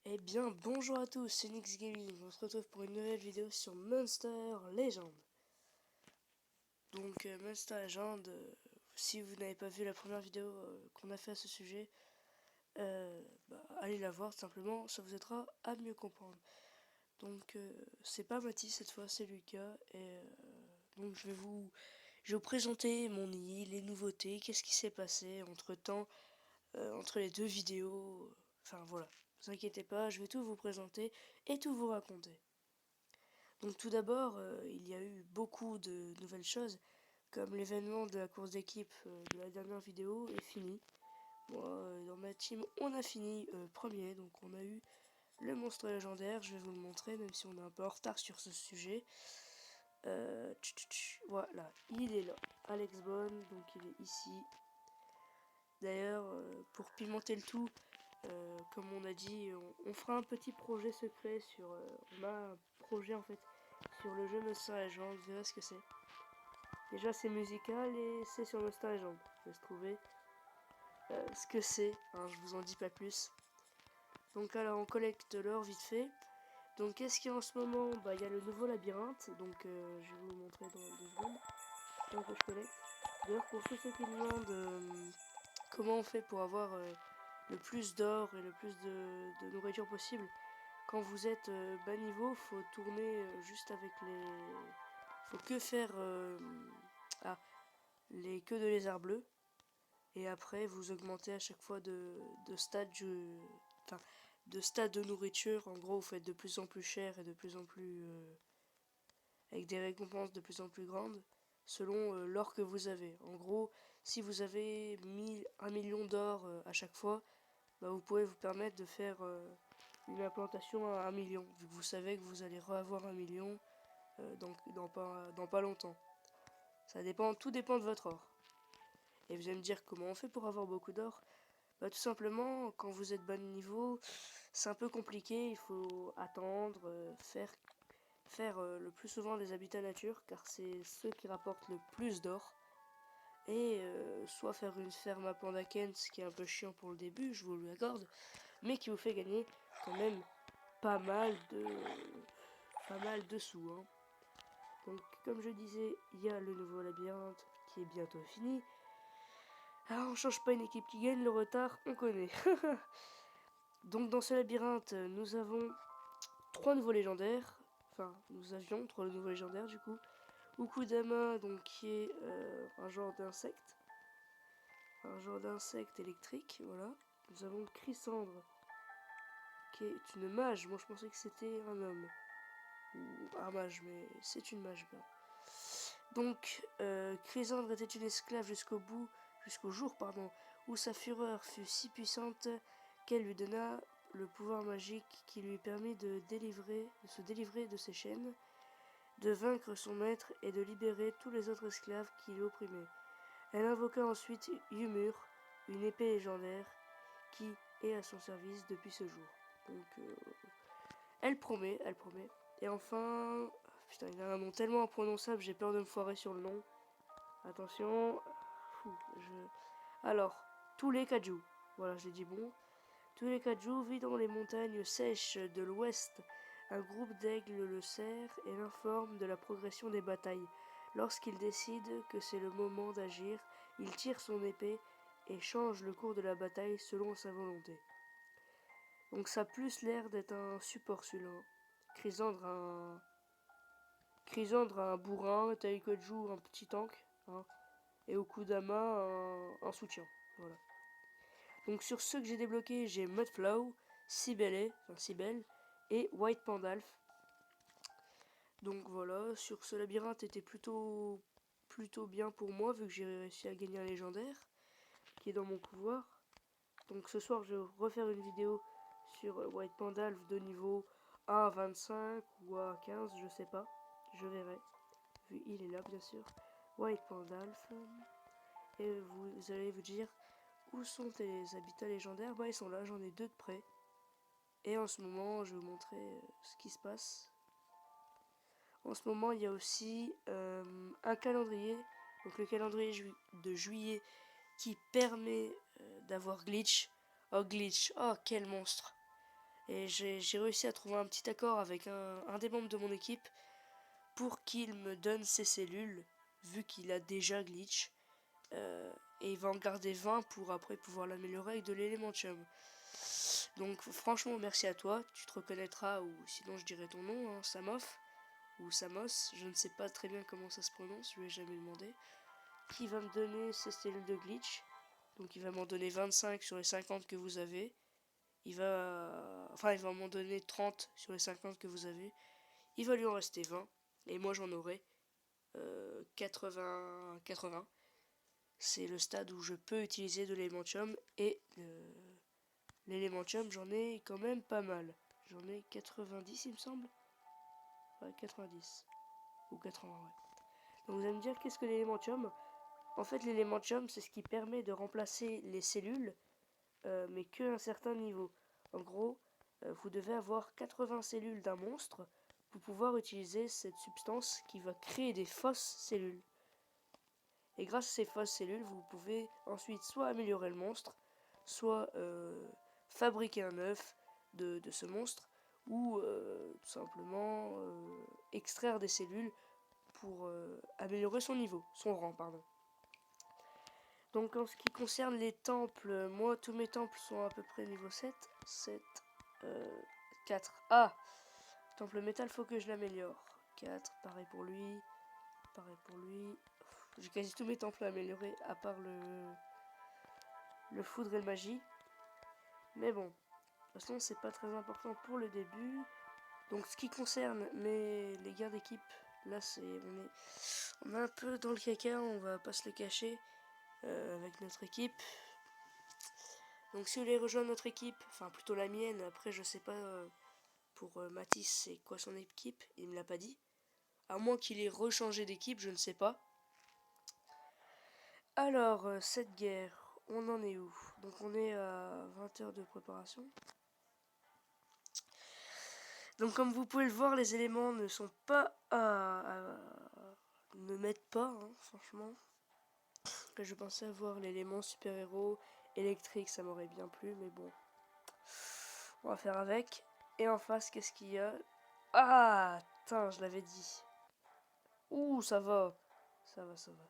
Eh bien, bonjour à tous, c'est Nix Gaming. On se retrouve pour une nouvelle vidéo sur Monster Legend. Donc, Monster Legend, si vous n'avez pas vu la première vidéo qu'on a fait à ce sujet, allez la voir tout simplement, ça vous aidera à mieux comprendre. Donc, c'est pas Mathis cette fois, c'est Lucas. Et donc, je vais vous présenter mon île, les nouveautés, qu'est-ce qui s'est passé entre-temps, entre les deux vidéos. Enfin, voilà. Ne vous inquiétez pas, je vais tout vous présenter et tout vous raconter. Donc tout d'abord, il y a eu beaucoup de nouvelles choses, comme l'événement de la course d'équipe de la dernière vidéo est fini. Moi, dans ma team, on a fini premier, donc on a eu le monstre légendaire, je vais vous le montrer, même si on est un peu en retard sur ce sujet. Voilà, il est là, Alex Bone, donc il est ici. D'ailleurs, pour pimenter le tout, comme on a dit, on fera un petit projet secret sur... on a un projet en fait sur le jeu Monster Legend, vous verrez ce que c'est. Déjà c'est musical et c'est sur Monster Legend. Je vais trouver ce que c'est, hein, je vous en dis pas plus. Donc alors on collecte l'or vite fait. Donc qu'est-ce qu'il y a en ce moment? Il y a le nouveau labyrinthe, donc je vais vous le montrer dans 2 secondes. Donc je collecte. D'ailleurs pour tous ceux qui me demandent comment on fait pour avoir le plus d'or et le plus de nourriture possible, quand vous êtes bas niveau, faut tourner juste avec les... Faut que faire les queues de lézard bleu. Et après, vous augmentez à chaque fois de stade enfin, de stade de nourriture. En gros, vous faites de plus en plus cher et de plus en plus... avec des récompenses de plus en plus grandes selon l'or que vous avez. En gros, si vous avez 1 million d'or à chaque fois, vous pouvez vous permettre de faire une implantation à 1 million, vu que vous savez que vous allez reavoir 1 million dans pas longtemps. Ça dépend, tout dépend de votre or. Et vous allez me dire comment on fait pour avoir beaucoup d'or? Tout simplement, quand vous êtes bas de niveau, c'est un peu compliqué, il faut attendre, faire le plus souvent des habitats nature, car c'est ceux qui rapportent le plus d'or. Et soit faire une ferme à Pandaken, ce qui est un peu chiant pour le début, je vous l'accorde, mais qui vous fait gagner quand même pas mal de sous. Hein. Donc comme je disais, il y a le nouveau labyrinthe qui est bientôt fini. Alors on change pas une équipe qui gagne, le retard on connaît. Donc dans ce labyrinthe, nous avons 3 nouveaux légendaires. Enfin, nous avions 3 nouveaux légendaires du coup. Ukudama, donc qui est un genre d'insecte. Un genre d'insecte électrique, voilà. Nous avons Chrysandre, qui est une mage. Moi je pensais que c'était un homme. Ou un mage, mais c'est une mage bien. Donc, Chrysandre était une esclave jusqu'au jour, où sa fureur fut si puissante qu'elle lui donna le pouvoir magique qui lui permit de se délivrer de ses chaînes, de vaincre son maître et de libérer tous les autres esclaves qui l'opprimaient. Elle invoqua ensuite Ymur, une épée légendaire, qui est à son service depuis ce jour. Donc, elle promet. Et enfin, putain, il a un nom tellement imprononçable, j'ai peur de me foirer sur le nom. Attention. Alors, tous les Kaiju. Voilà, je l'ai dit bon. Tous les Kaiju vivent dans les montagnes sèches de l'ouest. Un groupe d'aigles le serre et l'informe de la progression des batailles. Lorsqu'il décide que c'est le moment d'agir, il tire son épée et change le cours de la bataille selon sa volonté. Donc ça a plus l'air d'être un support celui-là. Chrysandre a un bourrin, Taikoju un petit tank, hein, et Okudama un soutien. Voilà. Donc sur ceux que j'ai débloqués, j'ai Mudflow, Cybele et White Pandalf. Donc voilà, sur ce labyrinthe était plutôt bien pour moi, vu que j'ai réussi à gagner un légendaire qui est dans mon pouvoir. Donc ce soir je vais refaire une vidéo sur White Pandalf de niveau 1 à 25 ou à 15, je sais pas, je verrai. Vu il est là bien sûr. White Pandalf. Et vous allez vous dire, où sont tes habitats légendaires? Ils sont là, j'en ai 2 de près. Et en ce moment, je vais vous montrer ce qui se passe. En ce moment, il y a aussi un calendrier. Donc le calendrier de juillet qui permet d'avoir glitch. Oh, glitch. Oh, quel monstre. Et j'ai réussi à trouver un petit accord avec un des membres de mon équipe pour qu'il me donne ses cellules, vu qu'il a déjà glitch. Et il va en garder 20 pour après pouvoir l'améliorer avec de l'élémentium. Donc franchement merci à toi, tu te reconnaîtras, ou sinon je dirai ton nom, hein, Samof ou Samos, je ne sais pas très bien comment ça se prononce, je lui ai jamais demandé, qui va me donner ses cellules de glitch. Donc il va m'en donner 25 sur les 50 que vous avez. Il va m'en donner 30 sur les 50 que vous avez. Il va lui en rester 20. Et moi j'en aurai 80. C'est le stade où je peux utiliser de l'élémentium. Et l'élémentium, j'en ai quand même pas mal. J'en ai 90, il me semble. Ouais, 90. Ou 80, ouais. Donc vous allez me dire, qu'est-ce que l'élémentium? En fait, l'élémentium, c'est ce qui permet de remplacer les cellules, mais qu'à un certain niveau. En gros, vous devez avoir 80 cellules d'un monstre pour pouvoir utiliser cette substance qui va créer des fausses cellules. Et grâce à ces fausses cellules, vous pouvez ensuite soit améliorer le monstre, soit fabriquer un œuf de ce monstre, ou tout simplement extraire des cellules pour améliorer son niveau, son rang, pardon. Donc en ce qui concerne les temples, moi tous mes temples sont à peu près niveau 7, 7, 4. Ah, temple métal, faut que je l'améliore. 4, pareil pour lui, pareil pour lui. J'ai quasi tous mes temples à améliorer, à part le foudre et le magie. Mais bon, de toute façon c'est pas très important pour le début. Donc ce qui concerne les gars d'équipe, là on est un peu dans le caca, on va pas se le cacher. Avec notre équipe. Donc si vous voulez rejoindre notre équipe, enfin plutôt la mienne, après je sais pas pour Mathis c'est quoi son équipe, il me l'a pas dit. À moins qu'il ait rechangé d'équipe, je ne sais pas. Alors, cette guerre, on en est où? Donc on est à 20 heures de préparation. Donc comme vous pouvez le voir, les éléments ne sont pas ne m'aident pas, hein, franchement. Là, je pensais avoir l'élément super-héros électrique, ça m'aurait bien plu, mais bon. On va faire avec. Et en face, qu'est-ce qu'il y a? Ah, putain, je l'avais dit. Ouh, ça va. Ça va, ça va.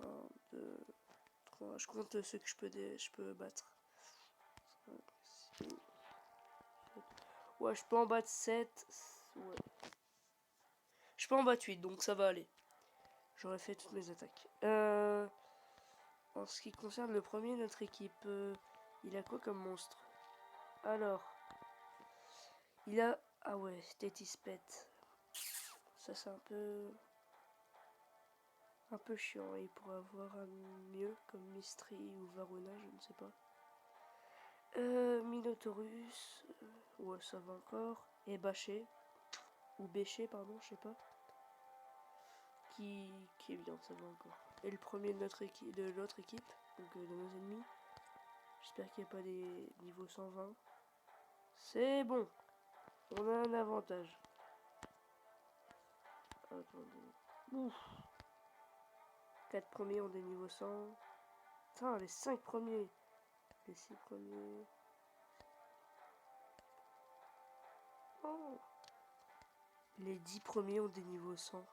1, 2, 3. Je compte ceux que je peux battre. 5, 6, 7. Ouais, je peux en battre 7. Ouais. Je peux en battre 8, donc ça va aller. J'aurais fait toutes mes attaques. En ce qui concerne le premier, notre équipe, il a quoi comme monstre? Alors, il a... Ah ouais, Tétis Pet. Ça c'est un peu chiant. Il pourrait avoir un mieux comme Mistri ou Varuna, je ne sais pas. Minotaurus, ouais ça va encore. Et Bâché, ou Béché pardon, je sais pas. Qui est bien, ça va encore. Et le premier de l'autre équipe, donc de nos ennemis. J'espère qu'il n'y a pas des niveaux 120. C'est bon, on a un avantage. Attendez. Ouf. 4 premiers ont des niveaux 100. Putain, les 5 premiers. Les 6 premiers. Oh. Les 10 premiers ont des niveaux 100.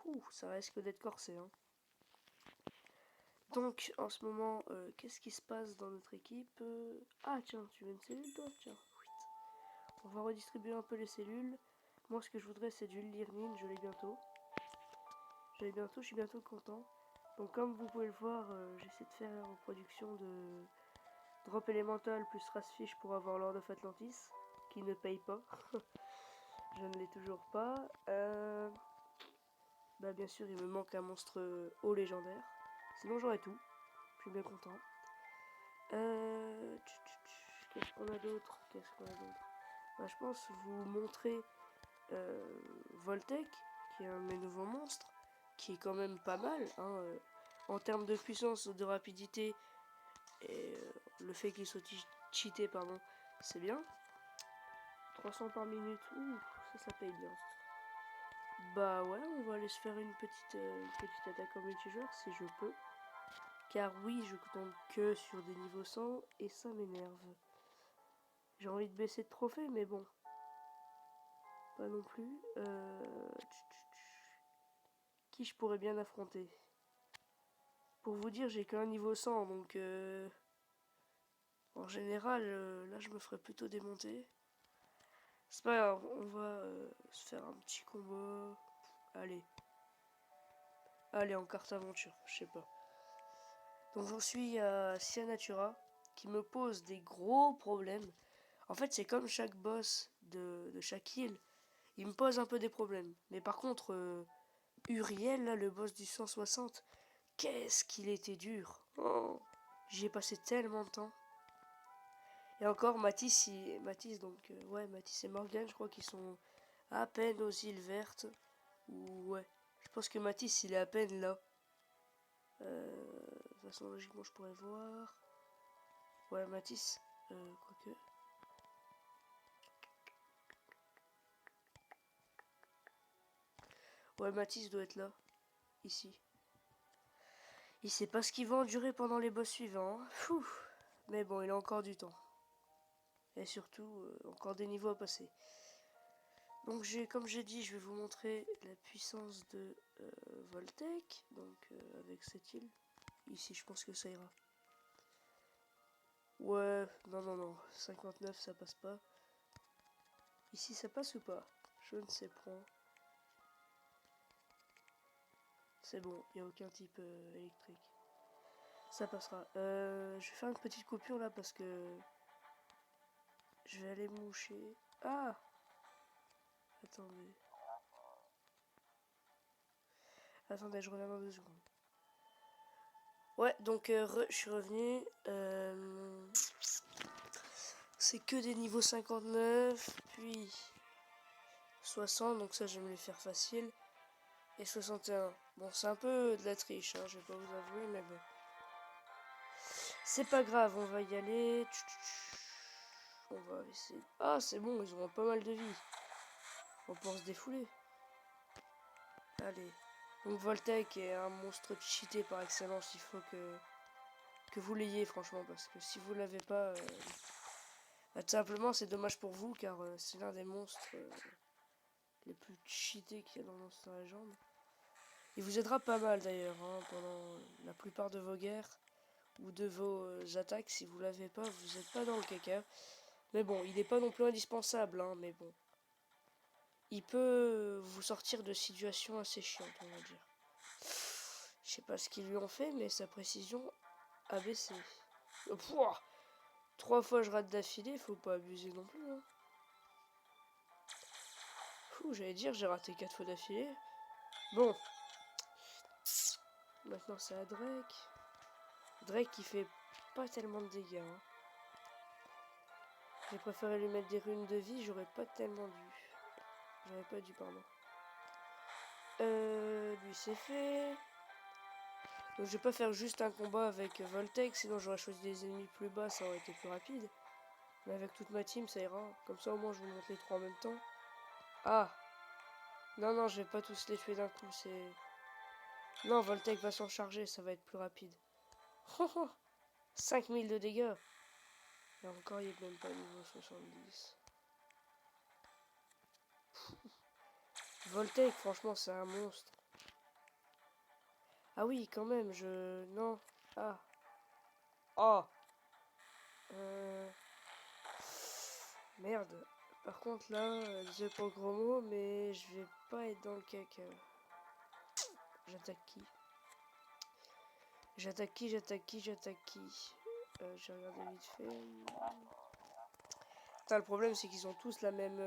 Ouh, ça risque d'être corsé. Hein. Donc, en ce moment, qu'est-ce qui se passe dans notre équipe? Ah, tiens, tu veux une cellule, toi? Tiens, oui. On va redistribuer un peu les cellules. Moi, ce que je voudrais, c'est du Lirnin. Je l'ai bientôt. Je suis bientôt content. Donc, comme vous pouvez le voir, j'essaie de faire la reproduction de Drop Elemental plus Racefish pour avoir Lord of Atlantis, qui ne paye pas. Je ne l'ai toujours pas. Bah, bien sûr, il me manque un monstre haut légendaire. Sinon, j'aurai tout. Je suis bien content. Qu'est-ce qu'on a d'autre? Bah, je pense vous montrer Voltec, qui est un de mes nouveaux monstres, qui est quand même pas mal. Hein, en termes de puissance, de rapidité, et le fait qu'il soit cheaté, pardon, c'est bien. 300 par minute, ouh, ça paye bien. Bah ouais, on va aller se faire une petite attaque en multijoueur si je peux. Car oui, je tombe que sur des niveaux 100 et ça m'énerve. J'ai envie de baisser de trophée, mais bon. Pas non plus. Qui je pourrais bien affronter? Pour vous dire, j'ai qu'un niveau 100, donc en général, là je me ferais plutôt démonter. C'est pas grave, on va se faire un petit combat. Allez. Allez, en carte aventure, je sais pas. Donc j'en suis à Cianatura, qui me pose des gros problèmes. En fait, c'est comme chaque boss de chaque île. Il me pose un peu des problèmes. Mais par contre, Uriel, là, le boss du 160, qu'est-ce qu'il était dur. Oh, j'y ai passé tellement de temps. Et encore, Matisse, donc, ouais, Matisse et Morgane, je crois qu'ils sont à peine aux îles vertes. Ou, ouais, je pense que Matisse, il est à peine là. De toute façon, logiquement, je pourrais voir. Ouais, Matisse, quoique. Ouais, Matisse doit être là, ici. Il sait pas ce qu'il va endurer pendant les boss suivants. Hein. Fou. Mais bon, il a encore du temps. Et surtout, encore des niveaux à passer. Donc, comme j'ai dit, je vais vous montrer la puissance de Voltec. Donc, avec cette île. Ici, je pense que ça ira. Ouais, non. 59, ça passe pas. Ici, ça passe ou pas? Je ne sais pas. C'est bon, il n'y a aucun type électrique. Ça passera. Je vais faire une petite coupure là parce que je vais aller me moucher. Ah! Attendez. Attendez, je reviens dans 2 secondes. Ouais, donc je suis revenu. C'est que des niveaux 59, puis 60, donc ça je vais me les faire facile. Et 61. Bon, c'est un peu de la triche, hein, je vais pas vous avouer, mais bon. C'est pas grave, on va y aller. On va essayer. Ah, c'est bon, ils auront pas mal de vie. On va pouvoir se défouler. Allez. Donc Voltec est un monstre cheaté par excellence. Il faut que vous l'ayez, franchement, parce que si vous l'avez pas, bah, tout simplement, c'est dommage pour vous, car c'est l'un des monstres les plus cheatés qu'il y a dans Monster Legend. Il vous aidera pas mal d'ailleurs, hein, pendant la plupart de vos guerres ou de vos attaques. Si vous l'avez pas, vous n'êtes pas dans le caca. Mais bon, il n'est pas non plus indispensable, hein, mais bon. Il peut vous sortir de situations assez chiantes, on va dire. Je sais pas ce qu'ils lui ont fait, mais sa précision a baissé. Pouah, 3 fois je rate d'affilée, faut pas abuser non plus. Hein. J'allais dire, j'ai raté 4 fois d'affilée. Bon. Maintenant c'est à Drake. Drake qui fait pas tellement de dégâts. Hein. J'ai préféré lui mettre des runes de vie, j'aurais pas tellement dû. J'aurais pas dû, pardon. Lui c'est fait. Donc je vais pas faire juste un combat avec Voltec, sinon j'aurais choisi des ennemis plus bas, ça aurait été plus rapide. Mais avec toute ma team, ça ira. Comme ça, au moins, je vous montre les 3 en même temps. Ah! Non, je vais pas tous les tuer d'un coup, c'est... Non, Voltec va s'en charger, ça va être plus rapide. 5000 de dégâts! Et encore, il est même pas niveau 70. Voltec, franchement, c'est un monstre. Ah oui, quand même, Non. Ah. Oh! Merde. Par contre, là, désolé pour le gros mot, mais je vais pas être dans le caca. J'attaque qui? J'attaque qui? J'ai regardé vite fait. Putain, le problème, c'est qu'ils ont tous la même...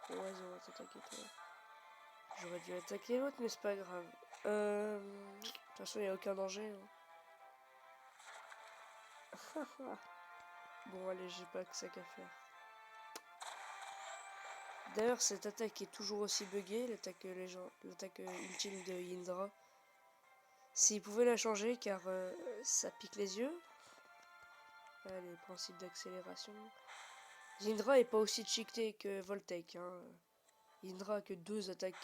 Ouais, on va t'attaquer toi. J'aurais dû attaquer l'autre, mais c'est pas grave. De toute façon, il n'y a aucun danger. Hein. Bon, allez, j'ai pas que ça qu'à faire. D'ailleurs, cette attaque est toujours aussi buggée, l'attaque ultime de Yindra. S'il pouvait la changer, car ça pique les yeux. Allez, principe d'accélération. Yindra est pas aussi cheaté que Voltec. Hein. Yindra a que 2 attaques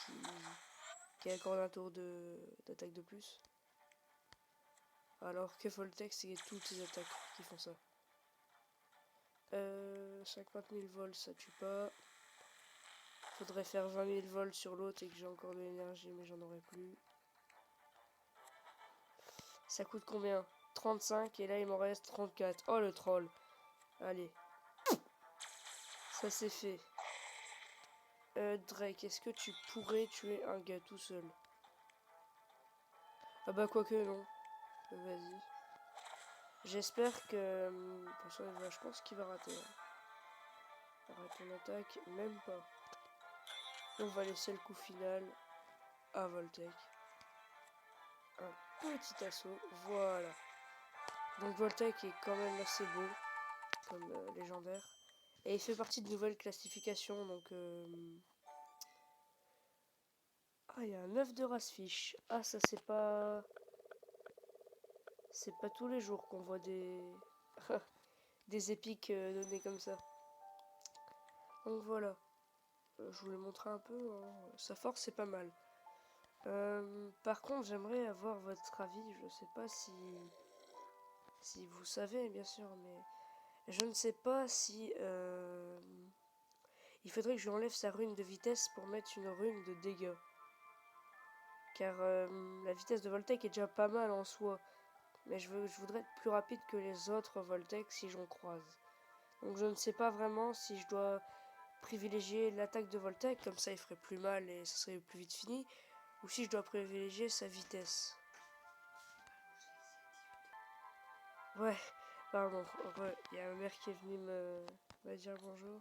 qui accordent un tour d'attaque de plus. Alors que Voltec, c'est toutes ses attaques qui font ça. 50 000 volts, ça tue pas. Faudrait faire 20 000 volts sur l'autre et que j'ai encore de l'énergie, mais j'en aurai plus. Ça coûte combien? 35 et là il m'en reste 34. Oh le troll. Allez. Ça c'est fait. Drake, est-ce que tu pourrais tuer un gars tout seul? Ah bah quoique non. Vas-y. J'espère que... je pense qu'il va rater. Hein. Arrête ton attaque, même pas. On va laisser le coup final à Voltec. Un petit assaut, voilà. Donc Voltec est quand même assez beau, comme légendaire. Et il fait partie de nouvelles classifications, donc... Ah, il y a un œuf de race-fiche. Ah, ça c'est pas... C'est pas tous les jours qu'on voit des... des épiques donnés comme ça. Donc voilà. Je vous l'ai montré un peu. Hein. Sa force c'est pas mal. Par contre, j'aimerais avoir votre avis. Je sais pas si vous savez, bien sûr, mais je ne sais pas si il faudrait que je lui enlève sa rune de vitesse pour mettre une rune de dégâts. Car la vitesse de Voltec est déjà pas mal en soi. Mais je voudrais être plus rapide que les autres Voltec si j'en croise. Donc je ne sais pas vraiment si je dois privilégier l'attaque de Voltec, comme ça il ferait plus mal et ça serait plus vite fini, ou si je dois privilégier sa vitesse. Ouais, pardon, il y a ma mère qui est venue me dire bonjour.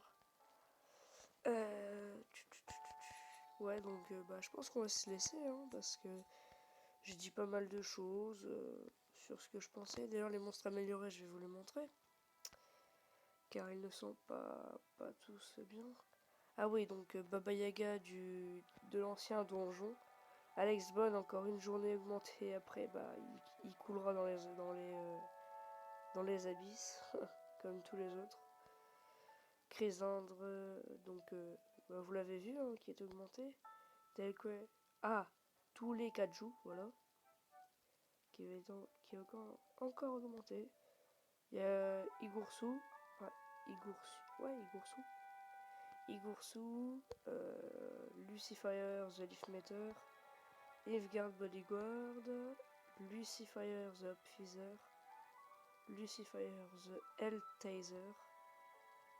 Ouais, donc bah, je pense qu'on va se laisser, hein, parce que j'ai dit pas mal de choses sur ce que je pensais. D'ailleurs, les monstres améliorés, je vais vous les montrer. Car ils ne sont pas tous bien. Ah oui, donc Baba Yaga de l'ancien donjon. Alex Bonne, encore une journée augmentée. Après, bah, il coulera dans les abysses, comme tous les autres. Chrysandre, donc bah, vous l'avez vu, hein, qui est augmenté. Tel que... Ah, tous les Kaju, voilà. Qui est encore augmenté. Il y a Igursu. Igursu. Igursu, Lucifer the Leafmeter, Nilfgaard Bodyguard, Lucifer the Upfeather, Lucifer the Helltaser.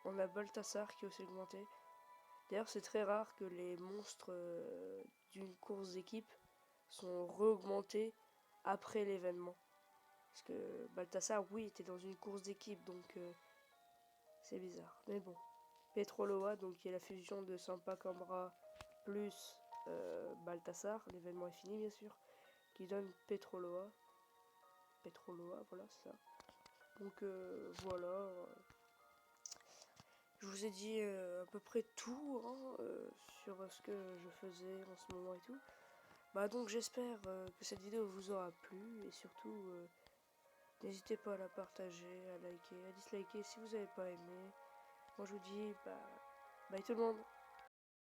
On a Balthasar qui est aussi augmenté. D'ailleurs, c'est très rare que les monstres d'une course d'équipe sont re-augmentés après l'événement. Parce que Balthasar, oui, était dans une course d'équipe, donc c'est bizarre. Mais bon. Petroloa, donc qui est la fusion de Sampa Cambra plus Balthasar, l'événement est fini bien sûr, qui donne Petroloa. Petroloa, voilà, c'est ça. Donc voilà. Je vous ai dit à peu près tout hein, sur ce que je faisais en ce moment et tout. Bah donc j'espère que cette vidéo vous aura plu et surtout n'hésitez pas à la partager, à liker, à disliker si vous n'avez pas aimé. Moi je vous dis bye tout le monde.